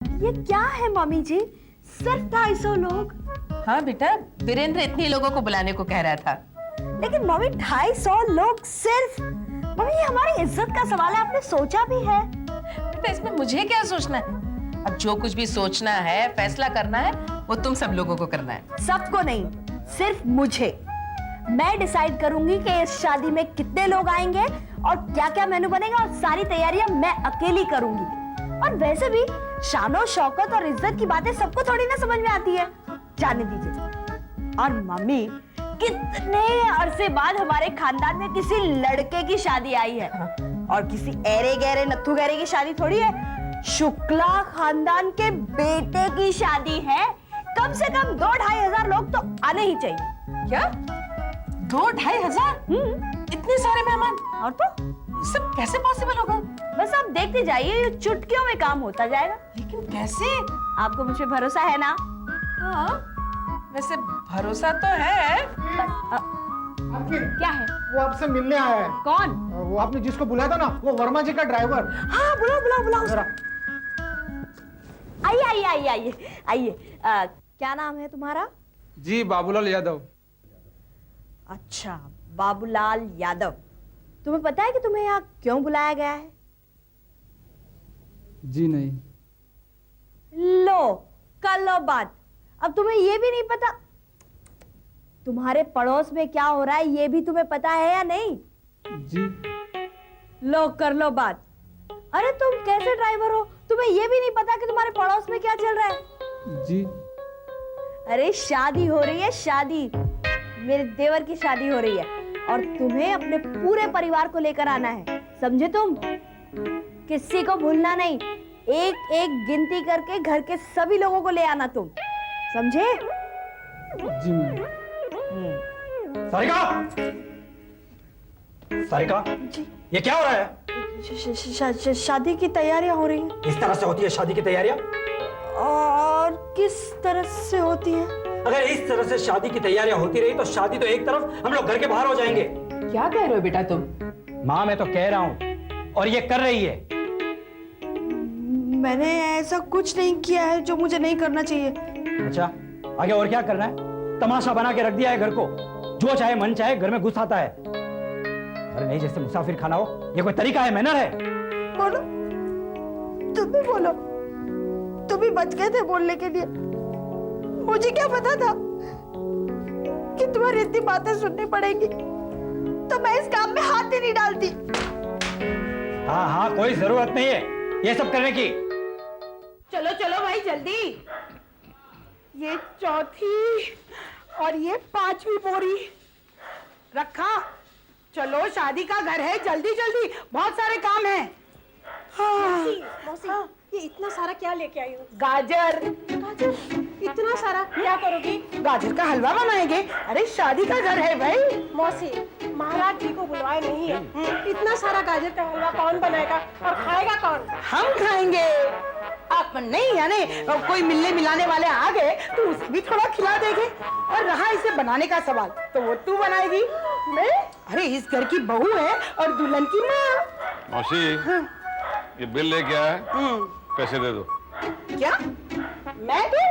ये क्या है मम्मी जी, सिर्फ 250 लोग। हाँ बेटा, वीरेंद्र इतने लोगों को बुलाने को कह रहा था। लेकिन मम्मी 250 लोग सिर्फ, मम्मी ये हमारी इज्जत का सवाल है, आपने सोचा भी है? बेटा इसमें मुझे क्या सोचना है? अब जो कुछ भी सोचना है, फैसला करना है, वो तुम सब लोगों को करना है। सबको नहीं, सिर्फ मुझे। मैं डिसाइड करूंगी कि इस शादी में कितने लोग आएंगे और क्या क्या मेनू बनेगा, और सारी तैयारियां मैं अकेली करूंगी। और वैसे भी शानो शौकत और इज्जत की बातें सबको थोड़ी ना समझ में आती है, जाने दीजिए। और मम्मी, कितने अरसे बाद हमारे खानदान में किसी लड़के की शादी आई है, और किसी एरे गहरे नत्थु गहरे की शादी थोड़ी है। शुक्ला खानदान के बेटे की शादी है। कम से कम 2-2.5 लोग तो आने ही चाहिए। क्या 2-2.5 इतने सारे मेहमान? और तो ये सब कैसे पॉसिबल होगा? बस आप देखते जाइए, ये चुटकियों में काम होता जाएगा। लेकिन कैसे? आपको मुझ पे भरोसा है ना? हाँ, वैसे भरोसा तो है। क्या है? वो आपसे मिलने आया है। कौन? वो आपने जिसको बुलाया था ना, वो वर्मा जी का ड्राइवर। हाँ, बुलाओ बुलाओ बुलाओ। जरा। आइए आइए आइए आइए आइए। क्या नाम है तुम्हारा? जी बाबूलाल यादव। अच्छा, बाबूलाल यादव। तुम्हें पता है कि तुम्हें यहाँ क्यों बुलाया गया है? जी नहीं। लो, कर लो बात। अब तुम्हें ये भी नहीं पता तुम्हारे पड़ोस में क्या हो रहा है, ये भी तुम्हें पता है या नहीं? जी। लो, कर लो बात। अरे तुम कैसे ड्राइवर हो, तुम्हें ये भी नहीं पता कि तुम्हारे पड़ोस में क्या चल रहा है? जी। अरे शादी हो रही है, शादी। मेरे देवर की शादी हो रही है, और तुम्हें अपने पूरे परिवार को लेकर आना है, समझे तुम? किसी को भूलना नहीं, एक एक गिनती करके घर के सभी लोगों को ले आना तुम, समझे? जी मैम। सारिका! सारिका, ये क्या हो रहा है? शादी की तैयारियां हो रही हैं। इस तरह से होती है शादी की तैयारियां? और किस तरह से होती है? अगर इस तरह से शादी की तैयारियां होती रही तो शादी तो एक तरफ, हम लोग घर के बाहर हो जाएंगे। क्या कह रहे हो बेटा तुम? माँ, मैं तो कह रहा हूँ, और ये कर रही है। मैंने ऐसा कुछ नहीं किया है जो मुझे नहीं करना चाहिए। अच्छा, आगे और क्या करना है? तमाशा बना के रख दिया है घर को, जो चाहे मन चाहे घर में घुस आता है। अरे नहीं, जैसे मुसाफिर खाना हो, ये कोई तरीका है? मैनर है? बोलो, तुम भी बोलो। तुम भी बच गए थे बोलने के लिए। मुझे क्या पता था कि तुम्हारी इतनी बातें सुननी पड़ेंगी, तो मैं इस काम में हाथ ही नहीं डालती। हाँ हाँ, कोई जरूरत नहीं है ये सब करने की। चलो चलो भाई, जल्दी। ये चौथी और ये 5वीं बोरी रखा। चलो, शादी का घर है, जल्दी जल्दी, बहुत सारे काम हैं। हाँ। मौसी, ये इतना सारा क्या लेके आई हो? गाजर। गाजर? इतना सारा क्या करोगी? गाजर का हलवा बनाएंगे। अरे शादी का घर है भाई। मौसी, महाराज जी को बुलवाए नहीं है। इतना सारा गाजर का हलवा कौन बनाएगा और खाएगा कौन? हम खाएंगे। आप नहीं, यानी कोई मिलने मिलाने वाले आ गए तो उसे भी थोड़ा खिला देंगे। और रहा इसे बनाने का सवाल, तो वो तू बनाएगी। मैं? अरे इस घर की बहू है और दुल्हन की माँ। मौसी, ये बिल लेके आया है, पैसे दे दो। क्या? मैं दूं?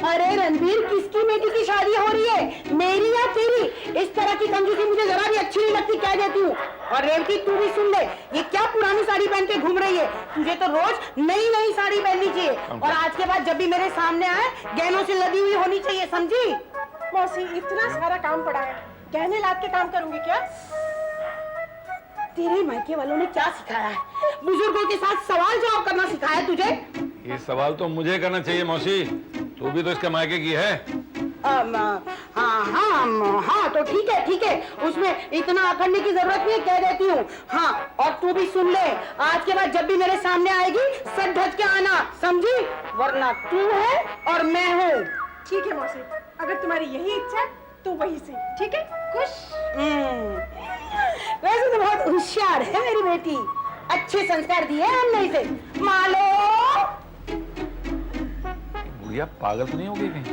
अरे रणबीर, किसकी बेटी की शादी हो रही है, मेरी या तेरी? इस तरह की कंजूसी मुझे जरा भी अच्छी नहीं लगती, कह देती हूँ। और रेवती, तू भी सुन ले, ये क्या पुरानी साड़ी पहन के घूम रही है? तुझे तो रोज नई नई साड़ी पहननी चाहिए, और आज के बाद जब भी मेरे सामने आए, गहनों से लदी हुई होनी चाहिए, समझी? मौसी, इतना सारा काम पड़ा है, गहने लाद के काम करूंगी क्या? तेरे मायके वालों ने क्या सिखाया है? बुजुर्गों के साथ सवाल जवाब करना सिखाया तुझे? ये सवाल तो मुझे करना चाहिए मौसी, तू भी तो इसके मायके की है। हाँ, तो ठीक है, उसमें इतना अखंडने की जरूरत नहीं, कह देती हूँ। हाँ, और तू भी सुन ले, आज के बाद जब भी मेरे सामने आएगी, सच ढक के आना, समझी? वरना तू है और मैं हूँ। ठीक है मौसी, अगर तुम्हारी यही इच्छा है तो वही से, ठीक है? खुश? वैसे तो बहुत होशियार है मेरी बेटी, अच्छे संस्कार दिए हमने इसे। मालो, बुढ़िया पागल तो नहीं हो गई कहीं?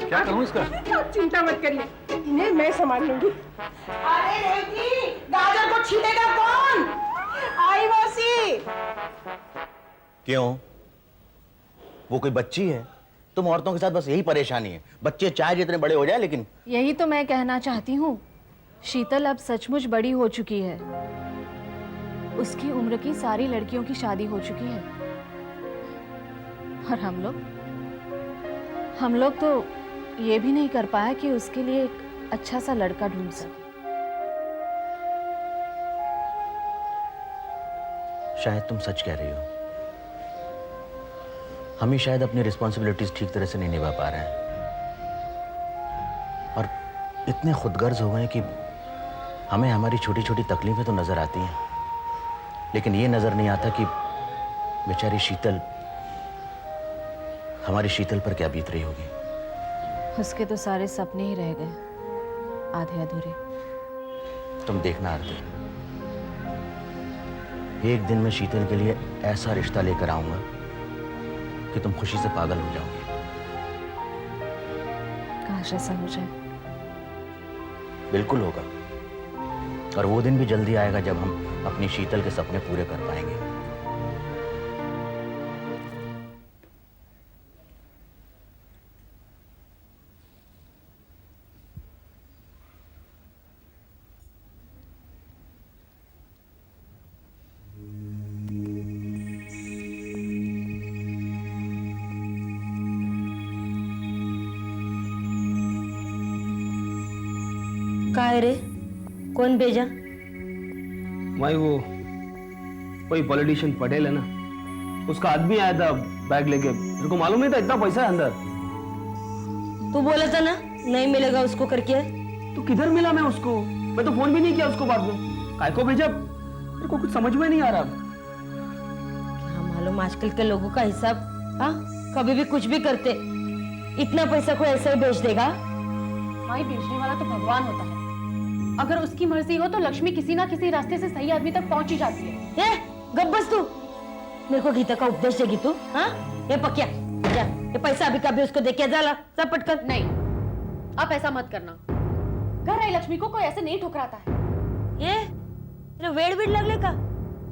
क्या करूं इसका? आप चिंता मत करिए, इन्हें मैं संभाल लूंगी। अरे बेटी, गाजर को छीलेगा कौन? आई मौसी। क्यों? वो कोई बच्ची है। तुम औरतों के साथ बस यही परेशानी है, बच्चे चाहे जितने बड़े हो जाए लेकिन। यही तो मैं कहना चाहती हूँ, शीतल अब सचमुच बड़ी हो चुकी है। उसकी उम्र की सारी लड़कियों की शादी हो चुकी है और हम लोग तो ये भी नहीं कर पाया कि उसके लिए एक अच्छा सा लड़का ढूंढ सके। शायद तुम सच कह रही हो। हम ही शायद अपनी रिस्पॉन्सिबिलिटीज ठीक तरह से नहीं निभा पा रहे हैं और इतने खुदगर्ज हो गए कि हमें हमारी छोटी छोटी तकलीफें तो नजर आती हैं, लेकिन ये नजर नहीं आता कि बेचारी शीतल, हमारी शीतल पर क्या बीत रही होगी। उसके तो सारे सपने ही रह गए, आधे अधूरे। तुम देखना आरती, एक दिन मैं शीतल के लिए ऐसा रिश्ता लेकर आऊंगा कि तुम खुशी से पागल हो जाओगे। काश ऐसा हो जाए। बिल्कुल होगा, और वो दिन भी जल्दी आएगा जब हम अपनी शीतल के सपने पूरे कर पाएंगे। काहे रे, कौन भेजा? भाई वो कोई पॉलिटिशियन पटेल है ना, उसका आदमी आया था बैग लेके। तेरे को मालूम नहीं था इतना पैसा है अंदर? तू बोला था ना नहीं मिलेगा उसको करके। तो किधर मिला मैं उसको? मैं तो फोन भी नहीं किया उसको बाद में। काय को भेजा मेरे को कुछ समझ में नहीं आ रहा। क्या मालूम आजकल के लोगों का हिसाब। हाँ, कभी भी कुछ भी करते। इतना पैसा कोई ऐसे ही भेज देगा? माई, बेचने वाला तो भगवान होता है। अगर उसकी मर्जी हो तो लक्ष्मी किसी ना किसी रास्ते से सही आदमी तक पहुंच ही जाती है। ये गब्बस तू मेरे को गीता का उपदेश देगी तू? हाँ, ये पकिया जा, ये पैसा अभी कभी उसको दे के जा ला, सब पटकर। नहीं, आप ऐसा मत करना। घर आई लक्ष्मी को कोई ऐसे नहीं ठुकराता है। ये तेरे वेड़ वेड़ लगने का?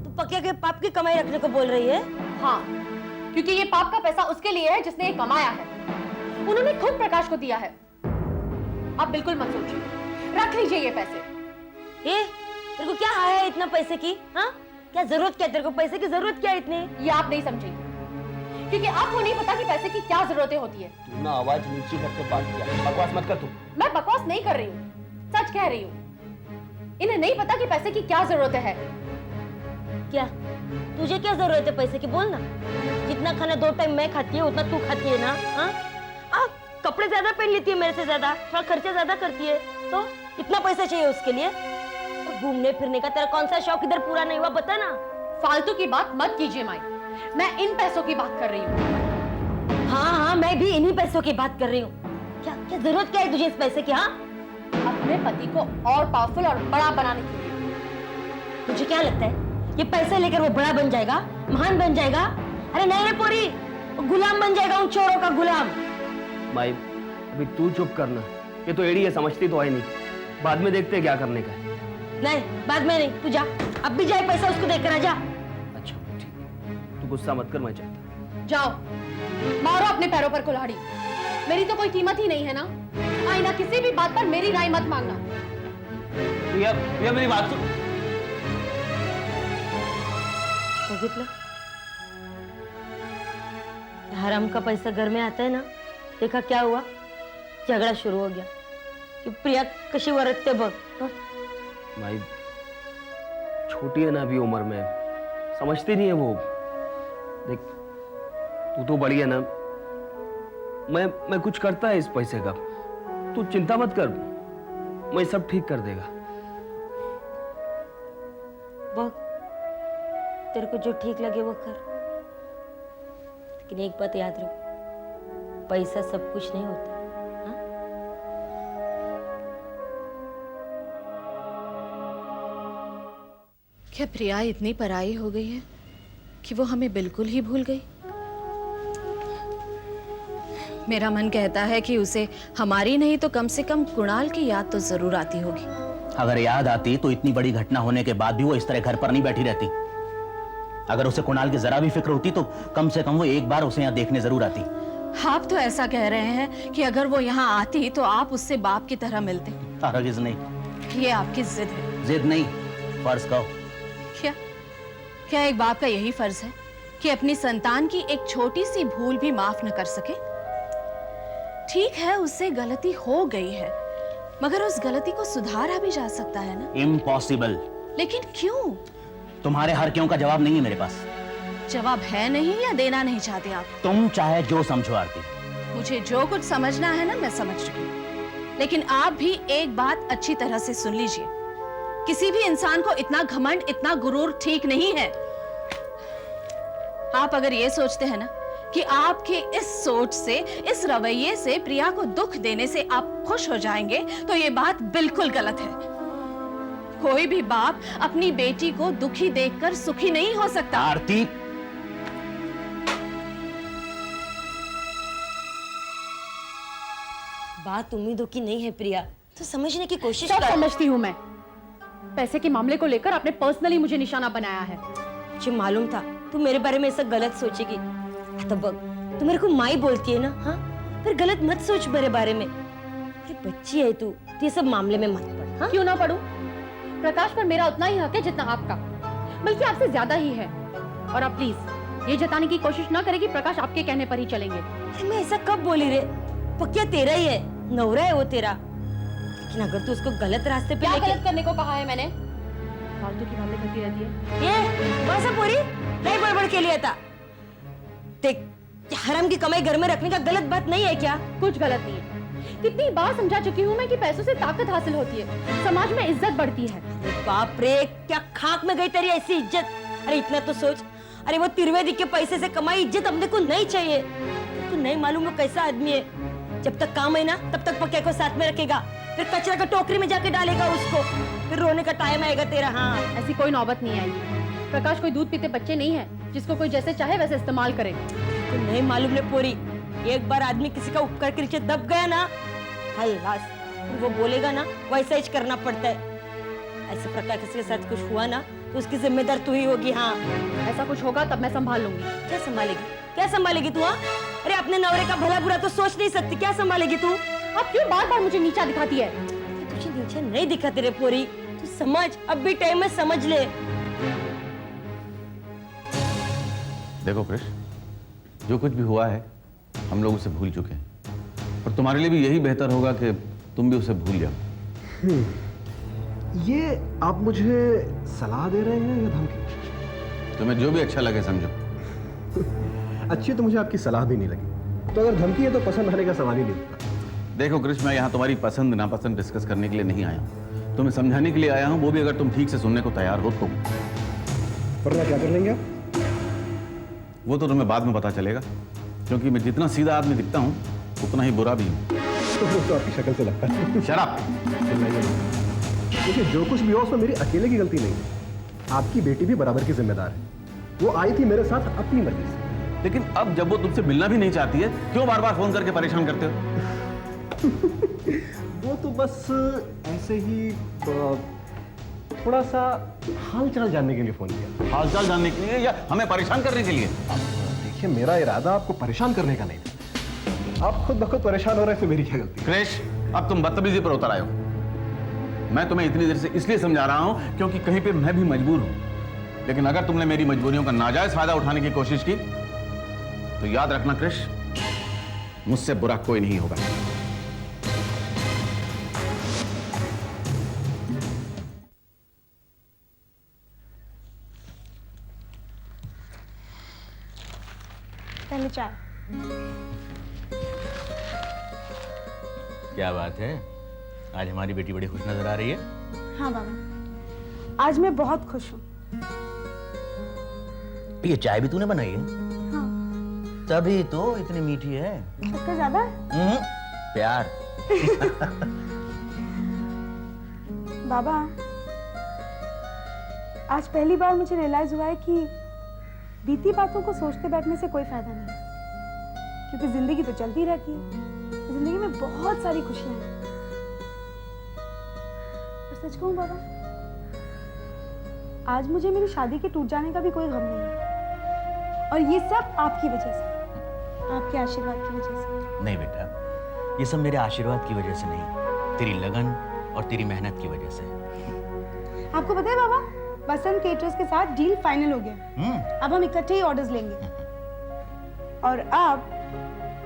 तू पकिया के पाप की कमाई रखने को बोल रही है? हाँ, क्योंकि ये पाप का पैसा उसके लिए है जिसने ये कमाया है। उन्होंने खुद प्रकाश को दिया है। आप बिल्कुल मत सोचिए, रख लीजिए ये पैसे। ये तेरे को क्या हाय है इतना पैसे की? हाँ, क्या जरूरत क्या? तेरे को पैसे की जरूरत क्या इतनी? ये आप नहीं समझेंगे, क्योंकि आपको नहीं पता कि पैसे की क्या जरूरतें होती है। तू ना आवाज नीचे करके बात किया, बकवास मत कर तू। मैं बकवास नहीं कर रही हूँ, सच कह रही हूँ। इन्हें नहीं पता कि पैसे की क्या जरूरत है। क्या तुझे क्या जरूरत है पैसे की? बोल ना। जितना खाना 2 टाइम मैं खाती है उतना तू खाती है ना? हाँ, कपड़े ज्यादा पहन लेती है मेरे से ज्यादा, थोड़ा खर्चा ज्यादा करती है, तो इतना पैसा चाहिए उसके लिए? और घूमने फिरने का तेरा कौन सा शौक इधर पूरा नहीं हुआ, बता ना। फालतू की बात मत कीजिए माई, मैं इन पैसों की बात कर रही हूँ। हाँ, मैं भी इन्हीं पैसों की बात कर रही हूँ। क्या क्या जरूरत क्या है तुझे इस पैसे की? हाँ, अपने पति को और पावरफुल और बड़ा बनाने के लिए। तुझे क्या लगता है ये पैसे लेकर वो बड़ा बन जाएगा, महान बन जाएगा? अरे नहीं रे पोरी, वो गुलाम बन जाएगा, उन चोरों का गुलाम। भाई अभी तू चुप करना, ये तो एड़ी है, समझती तो है नहीं। बाद में देखते हैं क्या करने का है। नहीं, बाद में नहीं, तू जा, अब भी जाए पैसा उसको देकर आ जा। अच्छा ठीक, तू गुस्सा मत कर, मैं चाहता। जाओ, मारो अपने पैरों पर कुल्हाड़ी। मेरी तो कोई कीमत ही नहीं है ना। आईना किसी भी बात पर मेरी राय मत मांगना। भैया मेरी बात सुन। हराम का पैसा घर में आता है ना, देखा क्या हुआ? झगड़ा शुरू हो गया कि प्रिया कशी वरतते बघ। भाई छोटी है ना अभी उम्र में, समझती नहीं है वो। देख तू तो बड़ी है ना, मैं कुछ करता है इस पैसे का, तू चिंता मत कर, मैं सब ठीक कर देगा। बघ, तेरे को जो ठीक लगे वो कर, लेकिन एक बात याद रखो, पैसा सब कुछ नहीं होता। हाँ? क्या प्रिया इतनी पराई हो गई है कि वो हमें बिल्कुल ही भूल गई? मेरा मन कहता है कि उसे हमारी नहीं तो कम से कम कुणाल की याद तो जरूर आती होगी। अगर याद आती तो इतनी बड़ी घटना होने के बाद भी वो इस तरह घर पर नहीं बैठी रहती। अगर उसे कुणाल की जरा भी फिक्र होती तो कम से कम वो एक बार उसे यहाँ देखने जरूर आती। आप तो ऐसा कह रहे हैं कि अगर वो यहाँ आती तो आप उससे बाप की तरह मिलते। हरगिज नहीं। ये आपकी जिद है। जिद नहीं, फर्ज कहो। क्या क्या एक बाप का यही फर्ज है कि अपनी संतान की एक छोटी सी भूल भी माफ न कर सके? ठीक है, उससे गलती हो गई है, मगर उस गलती को सुधारा भी जा सकता है ना। इम्पॉसिबल। लेकिन क्यों? तुम्हारे हर क्यों का जवाब नहीं है मेरे पास। जवाब है नहीं या देना नहीं चाहते आप? तुम चाहे जो समझो आरती। मुझे जो कुछ समझना है ना, मैं समझ चुकी हूँ। लेकिन आप भी एक बात अच्छी तरह से सुन लीजिए, किसी भी इंसान को इतना घमंड, इतना गुरूर ठीक नहीं है। आप अगर ये सोचते हैं ना कि आपके इस सोच से, इस रवैये से, प्रिया को दुख देने से आप खुश हो जाएंगे, तो ये बात बिल्कुल गलत है। कोई भी बाप अपनी बेटी को दुखी देखकर सुखी नहीं हो सकता। आरती, बात उम्मीदों की नहीं है प्रिया, तो समझने की कोशिश सब कर। समझती हूँ मैं। पैसे के मामले को लेकर आपने पर्सनली मुझे निशाना बनाया है। मुझे मालूम था तू मेरे बारे में ऐसा गलत सोचेगी। तो बग, तू मेरे को माई बोलती है ना, हाँ? फिर गलत मत सोच मेरे बारे में। ये बच्ची है तू, ये सब मामले में मत पड़। हाँ? क्यों ना पढ़ूं? प्रकाश पर मेरा उतना ही हक है जितना आपका, बल्कि आपसे ज्यादा ही है। और आप प्लीज ये जताने की कोशिश ना करें कि प्रकाश आपके कहने पर ही चलेंगे। मैं ऐसा कब बोली रे? पक्का तेरा ही है, नौरा है वो तेरा। लेकिन अगर तू उसको गलत रास्ते पे क्या लेके गलत करने को कहा है मैंने? फालतू की बातें करती रहती है। ये बस पूरी नहीं बड़बड़ के लिए था। देख, हराम की कमाई घर में रखने का गलत बात नहीं है क्या? कुछ गलत नहीं है। कितनी बार समझा चुकी हूँ मैं कि पैसों से ताकत हासिल होती है, समाज में इज्जत बढ़ती है। बाप रे, क्या खाक में गई तेरी ऐसी इज्जत? अरे इतना तो सोच, अरे वो त्रिवेदी के पैसे से कमाई इज्जत हमने को नहीं चाहिए। तू नहीं मालूम वो कैसा आदमी है। जब तक काम है ना, तब तक पक्के को साथ में रखेगा, फिर कचरा का टोकरी में जाके डालेगा उसको, फिर रोने का टाइम आएगा तेरा। हाँ, ऐसी कोई नौबत नहीं आएगी। प्रकाश कोई दूध पीते बच्चे नहीं है जिसको कोई जैसे चाहे वैसे इस्तेमाल करे। तो नहीं मालूम है पूरी, एक बार आदमी किसी का उपकार के नीचे दब गया ना, हल्लास, वो बोलेगा ना वैसा ही करना पड़ता है। ऐसे प्रकार किसी के साथ कुछ हुआ ना तो उसकी जिम्मेदार तू ही होगी। हाँ, ऐसा कुछ होगा तब मैं संभाल लूंगी। क्या संभालेगी? क्या संभालेगी तू? हाँ, अरे अपने नवरे का भला बुरा तो सोच नहीं सकती, क्या संभालेगी तू? आप क्यों बार बार मुझे नीचा दिखाती है? तुझे नीचे नहीं दिखा तेरे पूरी, तू समझ, अब भी टाइम है, समझ ले। देखो कृष, जो कुछ भी हुआ है हम लोग उसे भूल चुके हैं, और तुम्हारे लिए भी यही बेहतर होगा कि तुम भी उसे भूल जाओ। ये आप मुझे सलाह दे रहे हैं या धमकी? तुम्हें जो भी अच्छा लगे समझो। अच्छी तो मुझे आपकी सलाह भी नहीं लगी, तो अगर धमकी है तो पसंद आने का सवाल ही नहीं होता। देखो कृष, मैं यहाँ तुम्हारी पसंद नापसंद डिस्कस करने के लिए नहीं आया हूँ, तुम्हें समझाने के लिए आया हूँ, वो भी अगर तुम ठीक से सुनने को तैयार हो तो। वरना क्या कर लेंगे आप? वो तो तुम्हें बाद में पता चलेगा, क्योंकि मैं जितना सीधा आदमी दिखता हूँ उतना ही बुरा भी हूँ। तो आपकी शक्ल से लगता है। शराब। देखिए, जो कुछ भी हो उसमें मेरी अकेले की गलती नहीं है, आपकी बेटी भी बराबर की जिम्मेदार है। वो आई थी मेरे साथ अपनी मर्जी से। लेकिन अब जब वो तुमसे मिलना भी नहीं चाहती है, क्यों बार बार फोन करके परेशान करते हो? वो तो बस ऐसे ही थोड़ा सा हालचाल जानने के लिए फोन किया। हालचाल जानने के लिए या हमें परेशान करने के लिए? देखिए, मेरा इरादा आपको परेशान करने का नहीं था। आप खुद ब खुद परेशान हो रहे थे, मेरी क्या गलती? क्रिश, अब तुम बदतमीजी पर उतर आए हो। मैं तुम्हें इतनी देर से इसलिए समझा रहा हूं क्योंकि कहीं पे मैं भी मजबूर हूं, लेकिन अगर तुमने मेरी मजबूरियों का नाजायज फायदा उठाने की कोशिश की तो याद रखना क्रिश, मुझसे बुरा कोई नहीं होगा। पहले चाय। क्या बात है, आज हमारी बेटी बड़ी खुश नजर आ रही है। हाँ बाबा, आज मैं बहुत खुश हूँ। ये चाय भी तूने बनाई है? हाँ। तभी तो इतनी मीठी है। शक्कर ज्यादा है? प्यार। बाबा, आज पहली बार मुझे रियलाइज हुआ है कि बीती बातों को सोचते बैठने से कोई फायदा नहीं, क्योंकि जिंदगी तो चलती रहती है। जिंदगी में बहुत सारी खुशियां हैं। और सच कहूं बाबा, आज मुझे मेरी शादी के टूट जाने का भी कोई गम नहीं है, और ये सब आपकी वजह से, आपके आशीर्वाद की वजह से। नहीं बेटा, ये सब मेरे आशीर्वाद की वजह से नहीं, तेरी लगन और तेरी मेहनत की वजह से। आपको पता है बाबा, बसंत केटरर्स के साथ डील फाइनल हो गया। अब हम इकट्ठे ही ऑर्डर्स लेंगे, और अब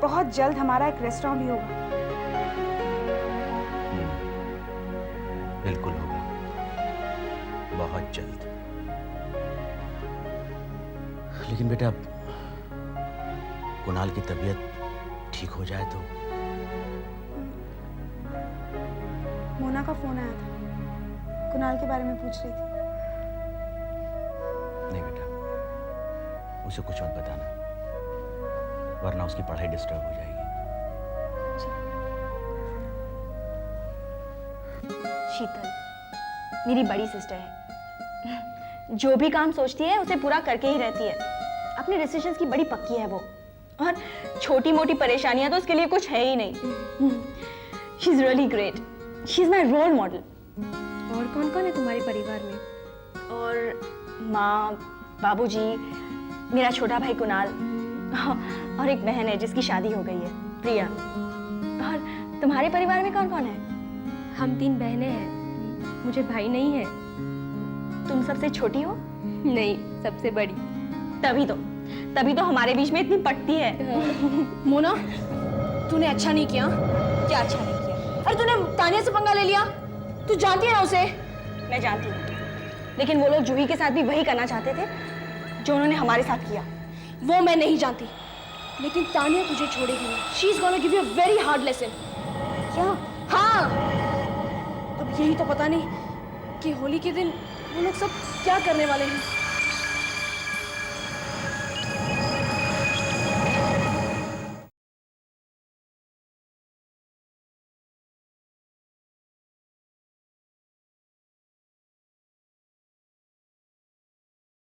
बहुत जल्द हमारा एक रेस्टोरेंट भी होगा। बिल्कुल होगा, बहुत जल्द। लेकिन बेटा, कुणाल की तबीयत ठीक हो जाए तो। मोना का फोन आया था, कुणाल के बारे में पूछ रही थी। नहीं बेटा, उसे कुछ मत बताना, वरना उसकी पढ़ाई डिस्टर्ब हो जाएगी। शीतल मेरी बड़ी सिस्टर है, जो भी काम सोचती है उसे पूरा करके ही रहती है। अपने डिसीजंस की बड़ी पक्की है वो, और छोटी मोटी परेशानियां तो उसके लिए कुछ है ही नहीं। She is really great, she is my role model. और कौन कौन है तुम्हारे परिवार में? और माँ, बाबूजी, मेरा छोटा भाई कुणाल, और एक बहन है जिसकी शादी हो गई है, प्रिया। और तुम्हारे परिवार में कौन कौन है? हम 3 बहनें हैं, मुझे भाई नहीं है। तुम सबसे छोटी हो? नहीं, सबसे बड़ी। तभी तो हमारे बीच में इतनी पटती है। मोना, तूने अच्छा नहीं किया। क्या अच्छा नहीं किया? अरे तूने तानिया से पंगा ले लिया, तू जानती है ना उसे। मैं जानती हूँ, लेकिन वो लोग जूही के साथ भी वही करना चाहते थे जो उन्होंने हमारे साथ किया। वो मैं नहीं जानती, लेकिन तानिया तुझे छोड़ेगी नहीं। She is gonna give you a very hard lesson. क्या? हाँ, अब यही तो पता नहीं कि होली के दिन वो लोग सब क्या करने वाले हैं।